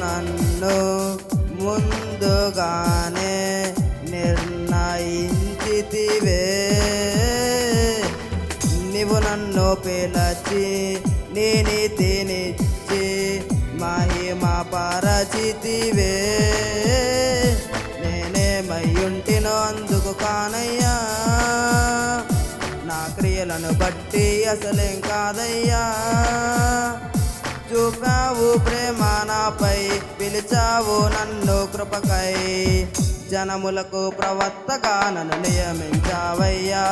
నన్ను ముందుగానే నిర్ణయించితివే. నీవు నన్ను పిలచి నీ నీతినిచ్చి మహిమ పరచితివే. నేనేమయ్యుంటినో అందుకు కానయ్యా, నా క్రియలను బట్టి అసలేం కాదయ్యా. చూపావు ప్రేమ నాపై, పిలిచావు నన్ను కృపకై. జనములకు ప్రవక్తగా నన్ను నియమించావయ్యా.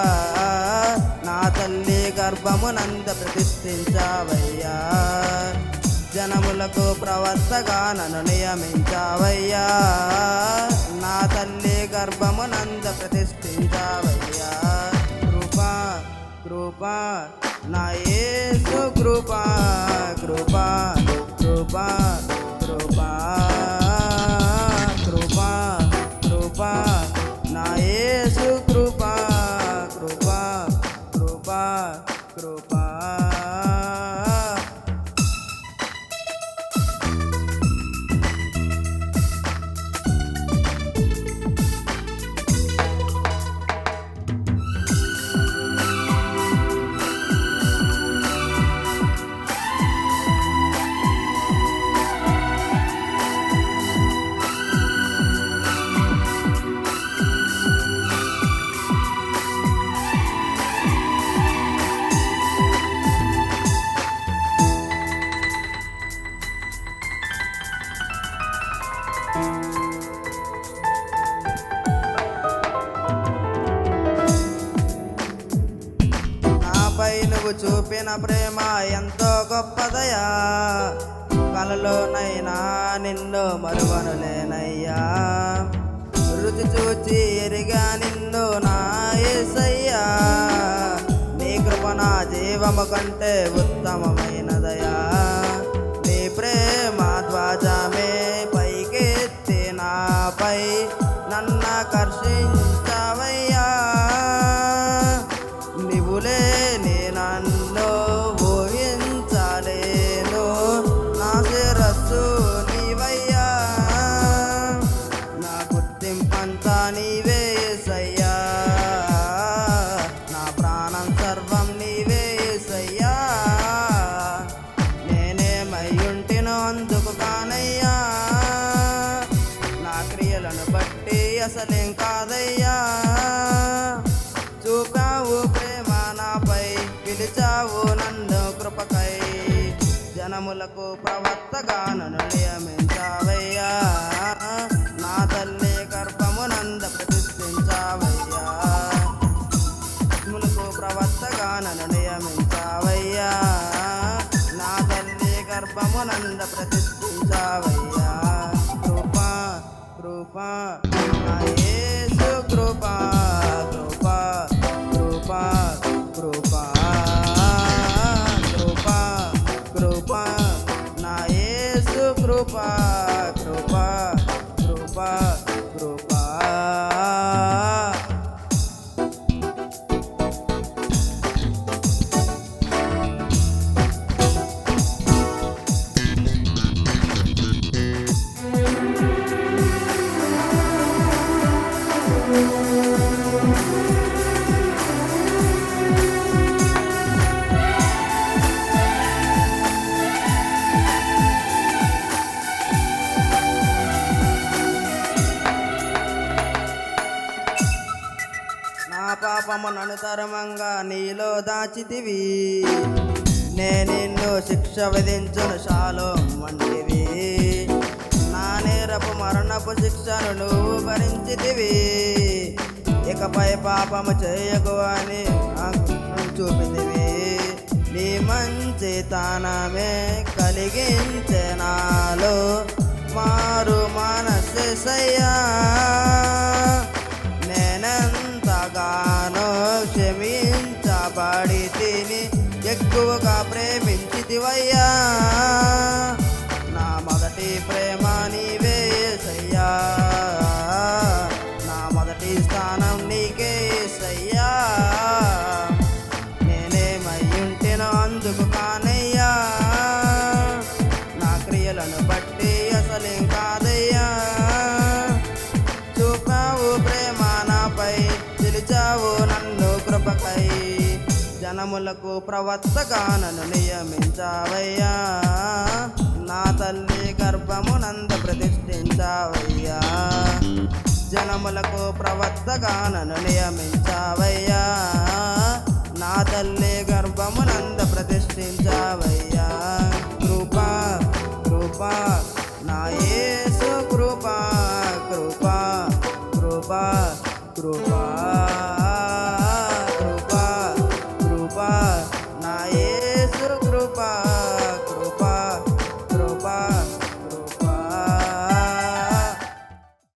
నా తల్లి గర్భమునంద ప్రతిష్ఠించావయ్యా. జనములకు ప్రవక్తగా నన్ను నియమించావయ్యా. నా తల్లి గర్భమునంద ప్రతిష్ఠించావయ్యా. కృపా కృపా నా యేసు కృపా కృపా కృపా కృపా కృపా కృపా నా యేసు కృపా కృపా కృపా కృపా. నాపై నువ్వు చూపిన ప్రేమ ఎంతో గొప్పదయా. కలలోనైనా నిన్ను మరువనులేనయ్యా. రుచి చూచి ఎరిగా నిన్ను నా యేసయ్యా. నీ కృప నా జీవము కంటే ఉత్తమమైనదయా. నీ ప్రేమ ధ్వజమే పైకెత్తి నాపై నన్నాకర్షించావయ్యా. నీవులేని నన్ను ఊహించలేను, నా శిరస్సు నీవయ్యా. నా గుర్తింపంతా నీవే యేసయ్యా. నా ప్రాణం సర్వం నీవే యేసయ్యా. నేనేమయ్యుంటినో అందుకు కానయ్యా, నా క్రియలను బట్టి అసలేం కాదయ్యా. చూపావు ప్రేమ నాపై, పిలిచావు నన్ను కృపకై. జనములకు ప్రవక్తగా నన్ను నియమించావయ్యా. నా తల్లి గర్భమునంద ప్రతిష్ఠించావయ్యా. జనములకు ప్రవక్తగా నన్ను నియమించావయ్యా. నా తల్లి గర్భమునంద ప్రతిష్ఠించావయ్యా. కృపా కృపా నా యేసు కృపా కృపా కృపా కృపా కృపా కృపా నా యేసు కృపా కృపా కృపా కృపా. నా పాపము నన్ను తరమంగా నీలో దాచితివి. నే నిన్ను శిక్ష విధించును షాలోం వంటివి. నా నేరపు మరణపు శిక్షను నువ్వు భరించితివి. ఇకపై పాపము చేయకు అని చూపితివి. నీ మంచితనమే కలిగించే నాలో మారు మనస్సయ్యా. నేనెంతగానో క్షమించబడి తిని ఎక్కువగా ప్రేమించితివయ్యా. నా మొదటి ప్రేమ నీవే యేసయ్యా. నా మొదటి స్థానం నీకే యేసయ్యా. నేనేమయ్యుంటినో అందుకు కానయ్యా, నా క్రియలను బట్టి అసలేం కాదయ్యా. చూపావు ప్రేమ నాపై, పిలిచావు నన్ను కృపకై, జనములకు ప్రవక్తగా నన్ను నియమించావయ్యా. నా తల్లి గర్భమునంద ప్రతిష్ఠించావయ్యా. జనములకు ప్రవక్తగా నన్ను నియమించావయ్యా. నా తల్లి గర్భమునంద ప్రతిష్ఠించావయ్యా. కృపా కృపా నా యేసు కృపా, కృపా కృపా కృపా.